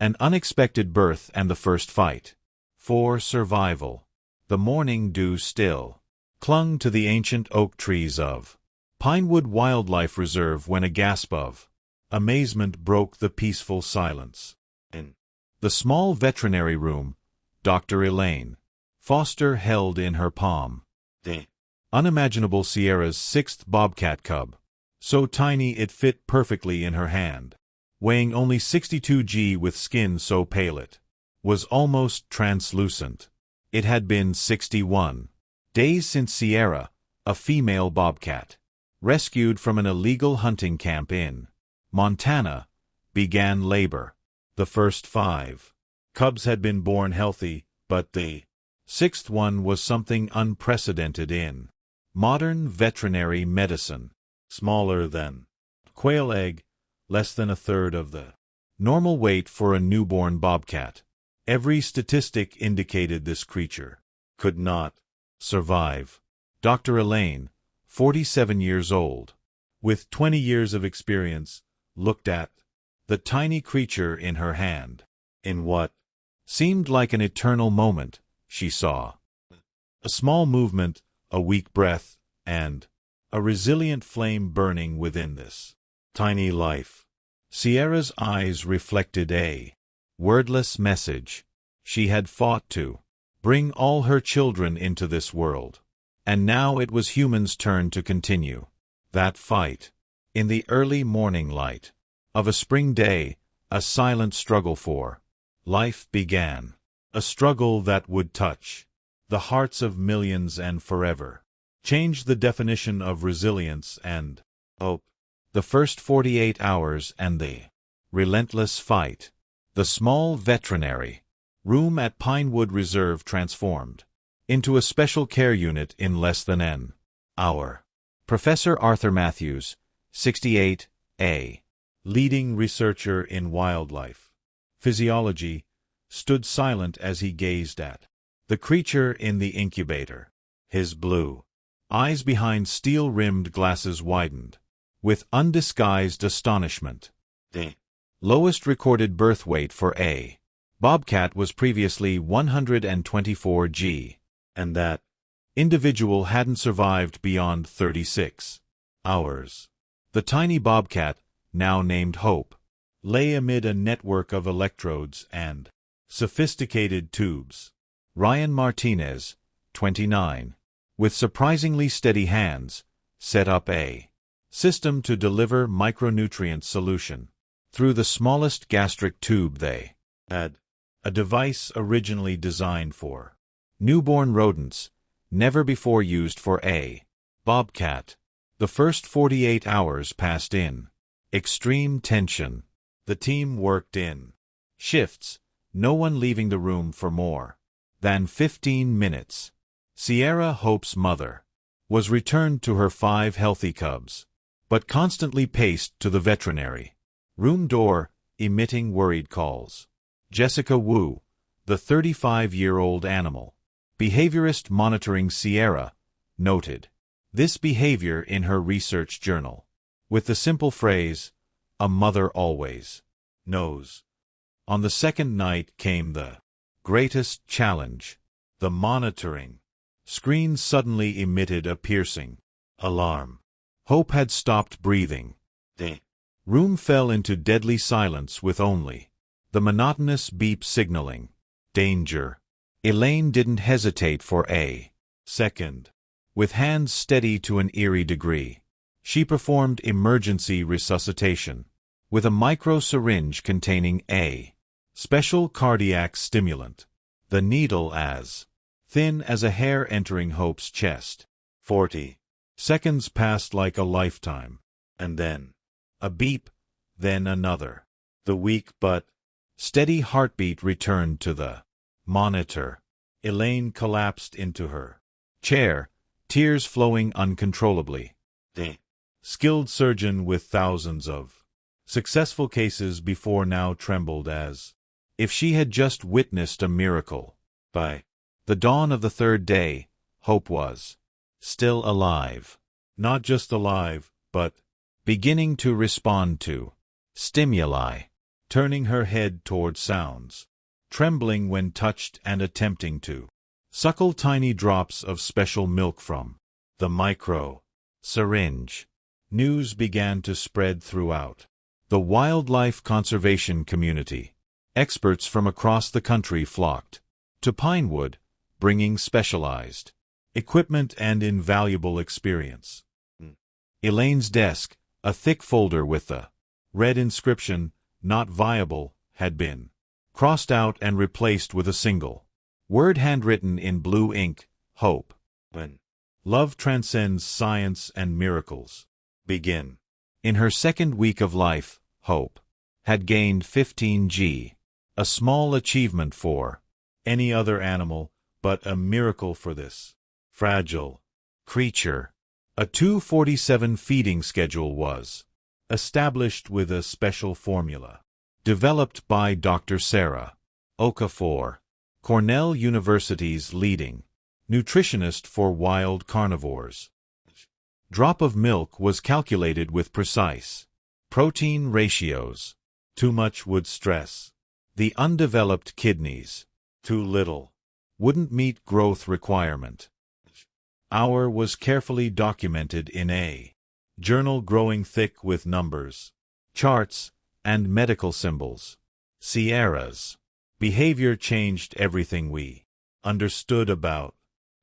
An unexpected birth and the first fight. For survival. The morning dew still clung to the ancient oak trees of Pinewood Wildlife Reserve when a gasp of amazement broke the peaceful silence. In the small veterinary room, Dr. Elaine Foster held in her palm the unimaginable Sierra's sixth bobcat cub, so tiny it fit perfectly in her hand. Weighing only 62 g with skin so pale it was almost translucent. It had been 61 days since Sierra, a female bobcat, rescued from an illegal hunting camp in Montana, began labor. The first 5 cubs had been born healthy, but the 6th one was something unprecedented in modern veterinary medicine. Smaller than quail egg, less than a third of the normal weight for a newborn bobcat. Every statistic indicated this creature could not survive. Dr. Elaine, 47 years old, with 20 years of experience, looked at the tiny creature in her hand. In what seemed like an eternal moment, she saw a small movement, a weak breath, and a resilient flame burning within this tiny life. Sierra's eyes reflected a wordless message. She had fought to bring all her children into this world, and now it was humans' turn to continue that fight. In the early morning light of a spring day, a silent struggle for life began, a struggle that would touch the hearts of millions and forever change the definition of resilience and hope. The first 48 hours and the relentless fight. The small veterinary room at Pinewood Reserve transformed into a special care unit in less than an hour. Professor Arthur Matthews, 68, a leading researcher in wildlife physiology, stood silent as he gazed at the creature in the incubator. His blue eyes behind steel-rimmed glasses widened with undisguised astonishment. The lowest recorded birth weight for a bobcat was previously 124 g, and that individual hadn't survived beyond 36 hours. The tiny bobcat, now named Hope, lay amid a network of electrodes and sophisticated tubes. Ryan Martinez, 29, with surprisingly steady hands, set up a system to deliver micronutrient solution through the smallest gastric tube they had, a device originally designed for newborn rodents, never before used for a bobcat. The first 48 hours passed in extreme tension. The team worked in shifts, no one leaving the room for more than 15 minutes. Sierra, Hope's mother, was returned to her 5 healthy cubs, but constantly paced to the veterinary room door, emitting worried calls. Jessica Wu, the 35-year-old animal behaviorist monitoring Sierra, noted this behavior in her research journal, with the simple phrase, "A mother always knows." On the second night came the greatest challenge. The monitoring screen suddenly emitted a piercing alarm. Hope had stopped breathing. The room fell into deadly silence with only the monotonous beep signaling danger. Elaine didn't hesitate for a second. With hands steady to an eerie degree, she performed emergency resuscitation with a micro syringe containing a special cardiac stimulant, the needle as thin as a hair entering Hope's chest. 40 seconds passed like a lifetime, and then a beep, then another. The weak but steady heartbeat returned to the monitor. Elaine collapsed into her chair, tears flowing uncontrollably. The skilled surgeon with thousands of successful cases before now trembled as if she had just witnessed a miracle. By the dawn of the third day, Hope was still alive. Not just alive, but beginning to respond to stimuli. turning her head toward sounds, trembling when touched and attempting to suckle tiny drops of special milk from the syringe. News began to spread throughout the wildlife conservation community. Experts from across the country flocked to Pinewood, bringing specialized equipment and invaluable experience. Elaine's desk, a thick folder with the red inscription, "Not viable," had been crossed out and replaced with a single word handwritten in blue ink, "Hope." When love transcends science and miracles begin. In her second week of life, Hope had gained 15 g, a small achievement for any other animal, but a miracle for this fragile creature. A 2:47 feeding schedule was established with a special formula developed by Dr. Sarah Okafor, Cornell University's leading nutritionist for wild carnivores. Drop of milk was calculated with precise protein ratios. Too much would stress the undeveloped kidneys. Too little wouldn't meet growth requirement. Hour was carefully documented in a journal growing thick with numbers, charts, and medical symbols. Sierra's behavior changed everything we understood about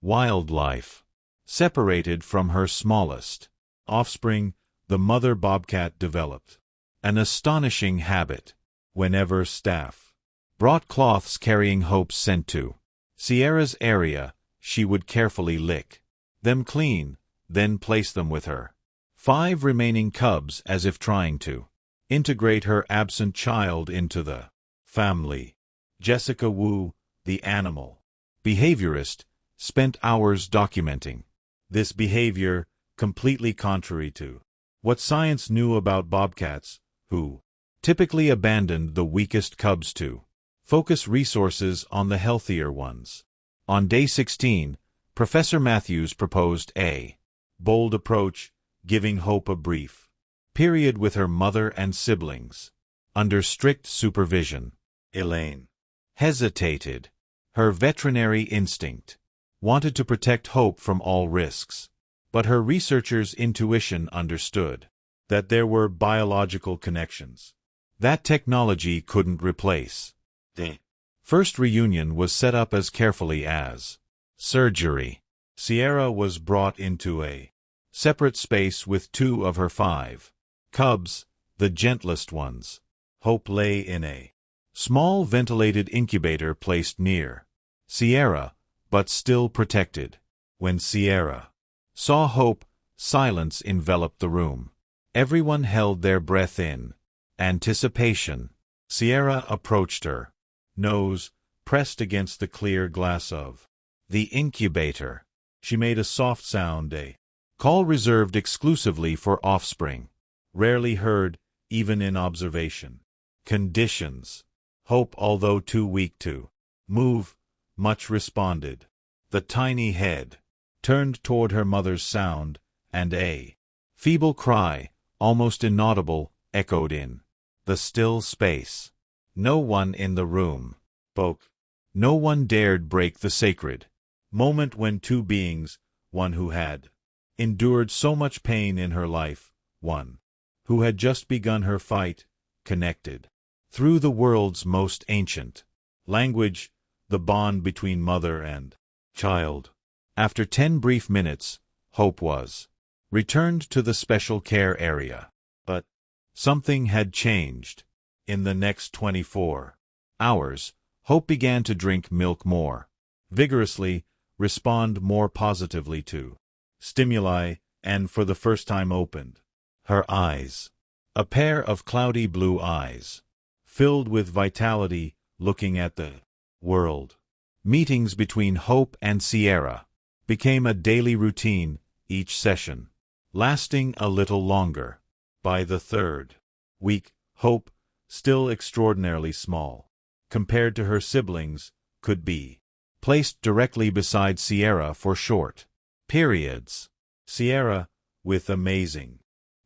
wildlife. Separated from her smallest offspring, the mother bobcat developed an astonishing habit. Whenever staff brought cloths carrying Hope's scent to Sierra's area, she would carefully lick them clean, then place them with her 5 remaining cubs as if trying to integrate her absent child into the family. Jessica Wu, the animal behaviorist, spent hours documenting this behavior, completely contrary to what science knew about bobcats, who typically abandoned the weakest cubs to focus resources on the healthier ones. On day 16, Professor Matthews proposed a bold approach, giving Hope a brief period with her mother and siblings under strict supervision. Elaine hesitated. Her veterinary instinct wanted to protect Hope from all risks, but her researcher's intuition understood that there were biological connections that technology couldn't replace. The first reunion was set up as carefully as surgery. Sierra was brought into a separate space with 2 of her 5 cubs, the gentlest ones. Hope lay in a small ventilated incubator placed near Sierra, but still protected. When Sierra saw Hope, silence enveloped the room. Everyone held their breath in anticipation. Sierra approached her, nose pressed against the clear glass of the incubator. She made a soft sound, a call reserved exclusively for offspring, rarely heard even in observation conditions. Hope, although too weak to move much, responded. The tiny head turned toward her mother's sound, and a feeble cry, almost inaudible, echoed in the still space. No one in the room spoke. No one dared break the sacred moment when 2 beings, one who had endured so much pain in her life, one who had just begun her fight, connected through the world's most ancient language, the bond between mother and child. After 10 brief minutes, Hope was returned to the special care area. But something had changed. In the next 24 hours, Hope began to drink milk more vigorously, respond more positively to stimuli, and for the first time opened her eyes. A pair of cloudy blue eyes, filled with vitality, looking at the world. Meetings between Hope and Sierra became a daily routine, each session lasting a little longer. By the 3rd week, Hope, still extraordinarily small compared to her siblings, could be placed directly beside Sierra for short periods. Sierra, with amazing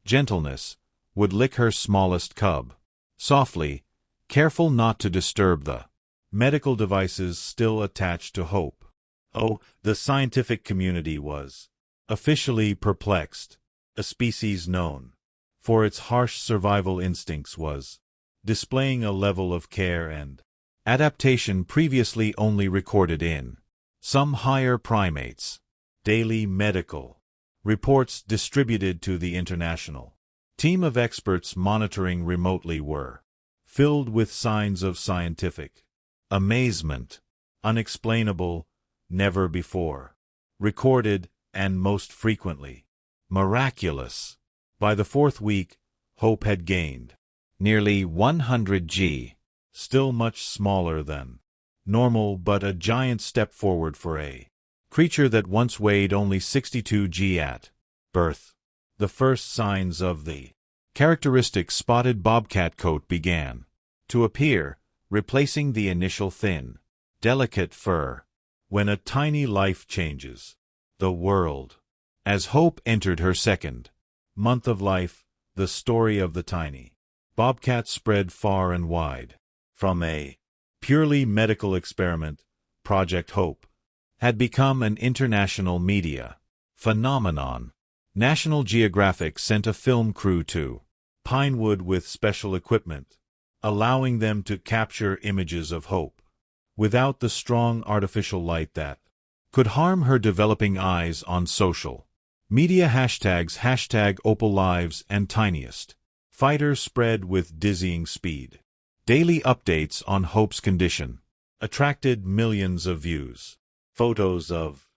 gentleness, would lick her smallest cub softly, careful not to disturb the medical devices still attached to Hope. Oh, the scientific community was officially perplexed. A species known for its harsh survival instincts was displaying a level of care and adaptation previously only recorded in some higher primates. Daily medical reports distributed to the international team of experts monitoring remotely were filled with signs of scientific amazement, unexplainable, never before recorded, and most frequently miraculous. By the fourth week, Hope had gained nearly 100 g, still much smaller than normal, but a giant step forward for a creature that once weighed only 62 g at birth. The first signs of the characteristic spotted bobcat coat began to appear, replacing the initial thin, delicate fur. When a tiny life changes the world. As Hope entered her second month of life, the story of the tiny bobcat spread far and wide. From a purely medical experiment, Project Hope had become an international media phenomenon. National Geographic sent a film crew to Pinewood with special equipment, allowing them to capture images of Hope without the strong artificial light that could harm her developing eyes. On social media hashtags #OpalLives and Tiniest Fighter spread with dizzying speed. Daily updates on Hope's condition attracted millions of views. Photos of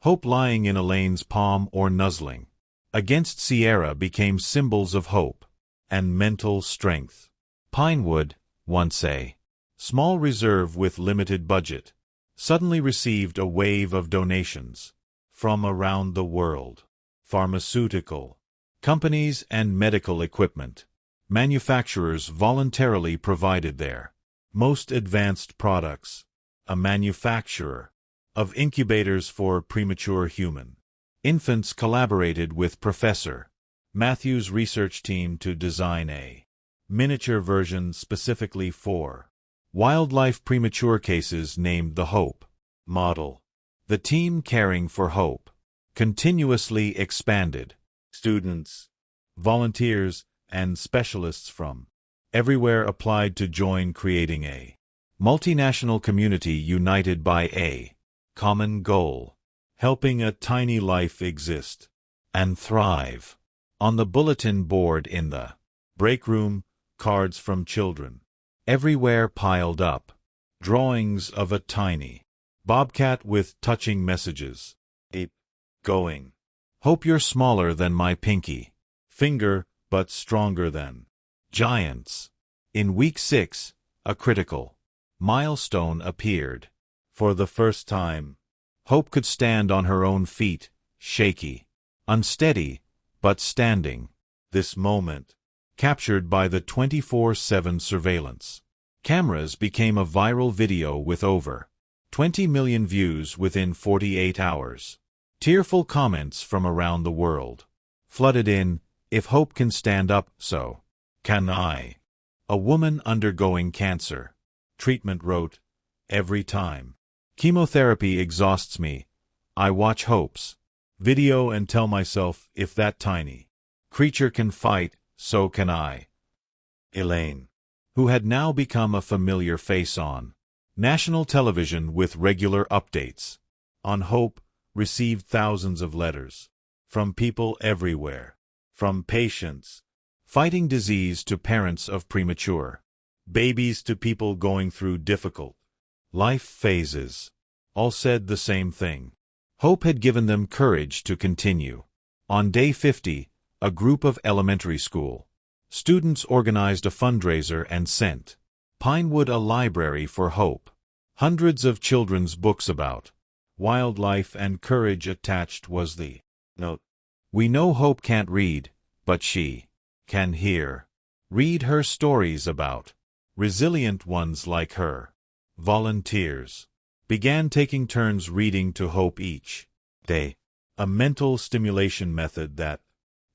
Hope lying in Elaine's palm or nuzzling against Sierra became symbols of hope and mental strength. Pinewood, once a small reserve with limited budget, suddenly received a wave of donations from around the world. Pharmaceutical companies and medical equipment manufacturers voluntarily provided their most advanced products. A manufacturer of incubators for premature human infants collaborated with Professor Matthew's research team to design a miniature version specifically for wildlife premature cases named the Hope model. The team caring for Hope continuously expanded. Students, volunteers, and specialists from everywhere applied to join, creating a multinational community united by a common goal: helping a tiny life exist and thrive. On the bulletin board in the break room, cards from children everywhere piled up, drawings of a tiny bobcat with touching messages. Keep going. Hope you're smaller than my pinky finger, but stronger than giants. In week 6, a critical milestone appeared. For the first time, Hope could stand on her own feet, shaky, unsteady, but standing. This moment, captured by the 24/7 surveillance cameras, became a viral video with over 20 million views within 48 hours. Tearful comments from around the world flooded in. If Hope can stand up, so can I. A woman undergoing cancer treatment wrote, "Every time chemotherapy exhausts me, I watch Hope's video and tell myself, if that tiny creature can fight, so can I." Elaine, who had now become a familiar face on national television with regular updates on Hope, received thousands of letters from people everywhere, from patients fighting disease to parents of premature babies to people going through difficult life phases. All said the same thing. Hope had given them courage to continue. On day 50, a group of elementary school students organized a fundraiser and sent Pinewood a library for Hope. Hundreds of children's books about wildlife and courage. Attached was the note: "We know Hope can't read, but she can hear. Read her stories about resilient ones like her." Volunteers began taking turns reading to Hope each day, a mental stimulation method that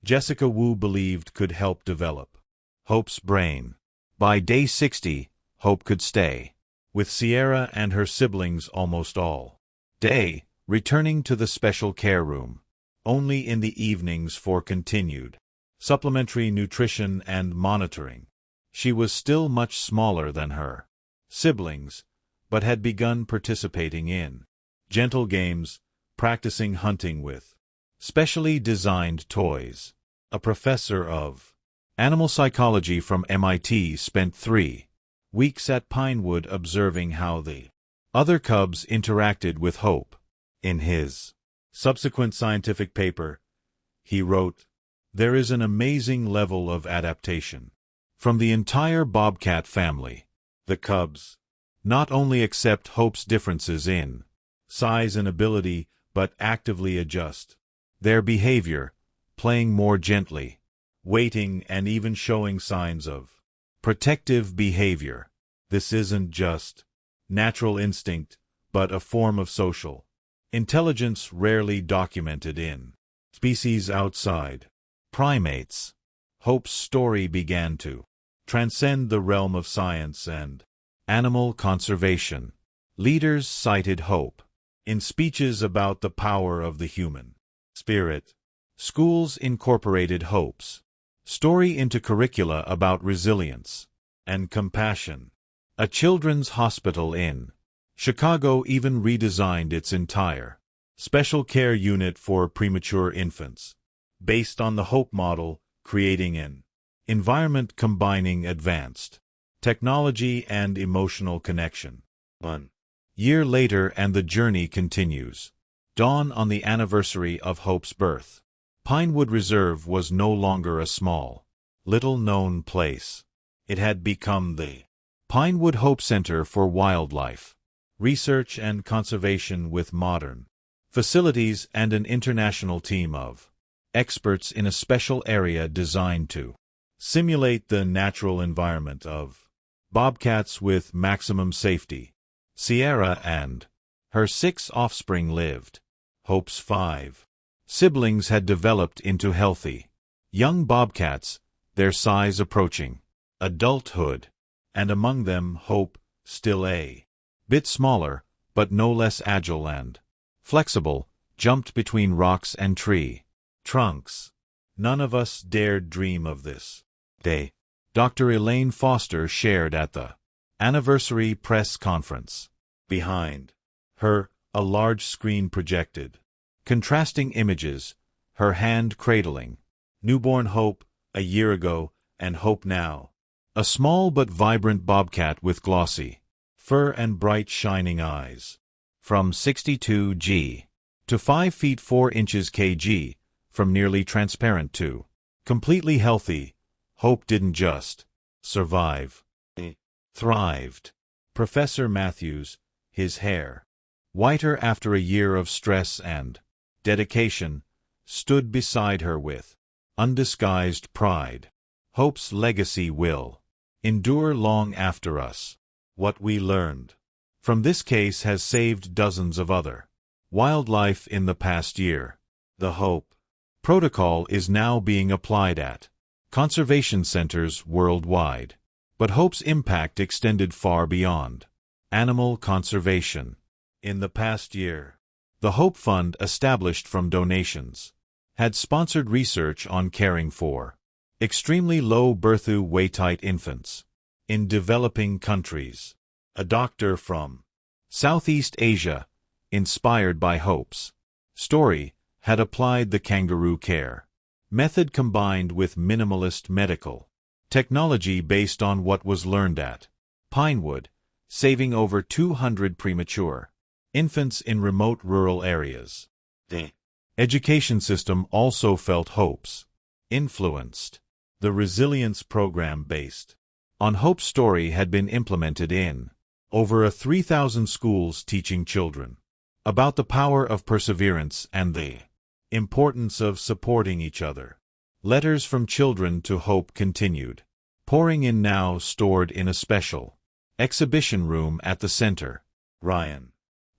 Jessica Wu believed could help develop Hope's brain. By day 60, Hope could stay, with Sierra and her siblings almost all day, returning to the special care room, only in the evenings for continued supplementary nutrition and monitoring. She was still much smaller than her siblings, but had begun participating in gentle games, practicing hunting with specially designed toys. A professor of animal psychology from MIT spent 3 weeks at Pinewood observing how the other cubs interacted with Hope. In his subsequent scientific paper, he wrote, "There is an amazing level of adaptation from the entire bobcat family. The cubs not only accept Hope's differences in size and ability, but actively adjust their behavior, playing more gently, waiting, and even showing signs of protective behavior. This isn't just natural instinct, but a form of social intelligence rarely documented in species outside primates." Hope's story began to transcend the realm of science and animal conservation. Leaders cited Hope in speeches about the power of the human spirit. Schools incorporated Hope's story into curricula about resilience and compassion. A children's hospital in Chicago even redesigned its entire special care unit for premature infants, based on the Hope model, creating an environment combining advanced technology and emotional connection. 1 year later, and the journey continues. Dawn on the anniversary of Hope's birth. Pinewood Reserve was no longer a small, little-known place. It had become the Pinewood Hope Center for Wildlife Research and Conservation, with modern facilities and an international team of experts in a special area designed to simulate the natural environment of bobcats with maximum safety. Sierra and her 6 offspring lived. Hope's 5 siblings had developed into healthy young bobcats, their size approaching adulthood, and among them Hope, still a bit smaller, but no less agile and flexible, jumped between rocks and tree trunks. None of us dared dream of this day, Dr. Elaine Foster shared at the anniversary press conference. Behind her, a large screen projected contrasting images, her hand cradling newborn Hope a year ago and Hope now, a small but vibrant bobcat with glossy fur and bright shining eyes. From 62 to 5 feet 4 inches kg, from nearly transparent to completely healthy, Hope didn't just survive. He thrived. Professor Matthews, his hair whiter after a year of stress and dedication, stood beside her with undisguised pride. Hope's legacy will endure long after us. What we learned from this case has saved dozens of other wildlife in the past year. The Hope protocol is now being applied at conservation centers worldwide. But Hope's impact extended far beyond animal conservation. In the past year, the Hope Fund, established from donations, had sponsored research on caring for extremely low birth weight infants in developing countries. A doctor from Southeast Asia, inspired by Hope's story, had applied the kangaroo care method combined with minimalist medical technology based on what was learned at Pinewood, saving over 200 premature infants in remote rural areas. The education system also felt Hope's influenced. The resilience program based on Hope's story had been implemented in over 3,000 schools, teaching children about the power of perseverance and the importance of supporting each other. Letters from children to Hope continued pouring in, now stored in a special exhibition room at the center. Ryan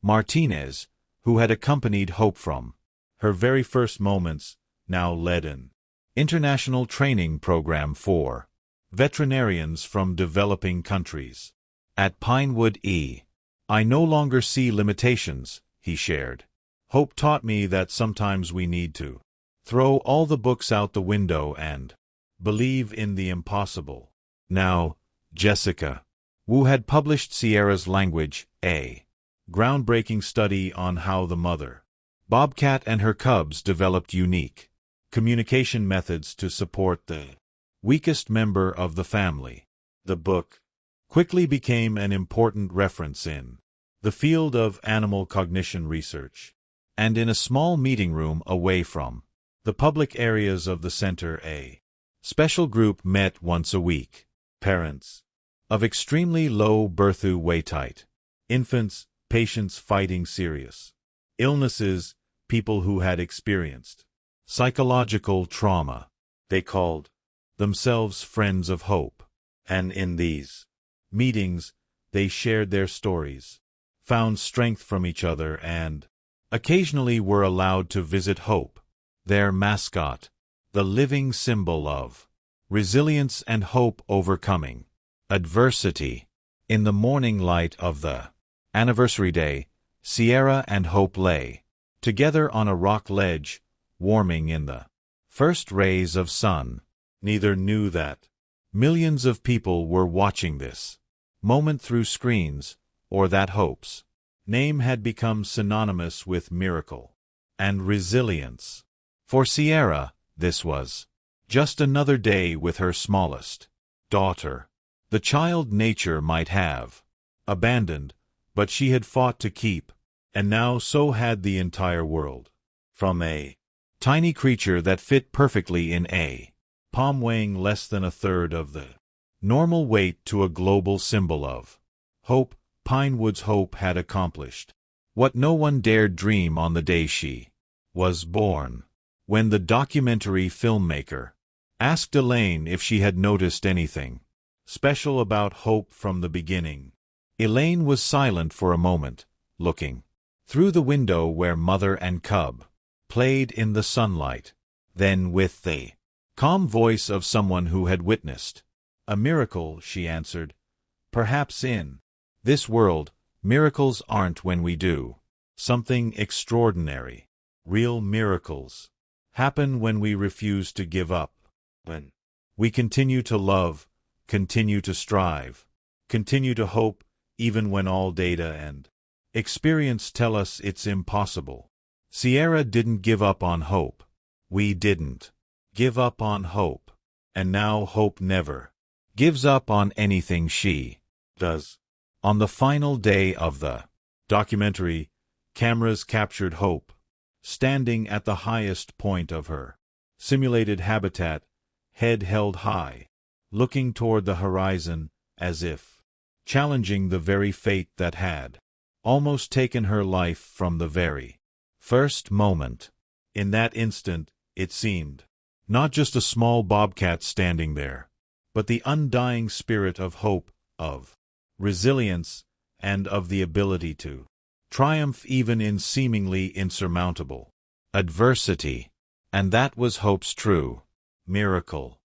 Martinez, who had accompanied Hope from her very first moments, now led an international training program for veterinarians from developing countries. At Pinewood I no longer see limitations, he shared. Hope taught me that sometimes we need to throw all the books out the window and believe in the impossible. Now, Jessica, Wu had published Sierra's Language, a groundbreaking study on how the mother bobcat and her cubs developed unique communication methods to support the weakest member of the family. The book quickly became an important reference in the field of animal cognition research, and in a small meeting room away from the public areas of the center, a special group met once a week. Parents of extremely low birth weight, infants, patients fighting serious illnesses, people who had experienced psychological trauma. They called themselves Friends of Hope, and in these meetings they shared their stories, found strength from each other, and occasionally were allowed to visit Hope, their mascot, the living symbol of resilience and hope overcoming adversity. In the morning light of the anniversary day, Sierra and Hope lay together on a rock ledge, warming in the first rays of sun. Neither knew that millions of people were watching this moment through screens, or that Hope's name had become synonymous with miracle and resilience. For Sierra, this was just another day with her smallest daughter, the child nature might have abandoned, but she had fought to keep, and now so had the entire world. From a tiny creature that fit perfectly in a palm weighing less than a third of the normal weight to a global symbol of hope, Pinewood's Hope had accomplished what no one dared dream on the day she was born. When the documentary filmmaker asked Elaine if she had noticed anything special about Hope from the beginning, Elaine was silent for a moment, looking through the window where mother and cub played in the sunlight. Then, with the calm voice of someone who had witnessed a miracle, she answered, "Perhaps in this world, miracles aren't when we do something extraordinary. Real miracles happen when we refuse to give up, when we continue to love, continue to strive, continue to hope, even when all data and experience tell us it's impossible." Sierra didn't give up on hope. We didn't give up on hope. And now Hope never gives up on anything she does. On the final day of the documentary, cameras captured Hope, standing at the highest point of her simulated habitat, head held high, looking toward the horizon, as if challenging the very fate that had almost taken her life from the very first moment. In that instant, it seemed not just a small bobcat standing there, but the undying spirit of hope, of resilience, and of the ability to triumph even in seemingly insurmountable adversity. And that was Hope's true miracle.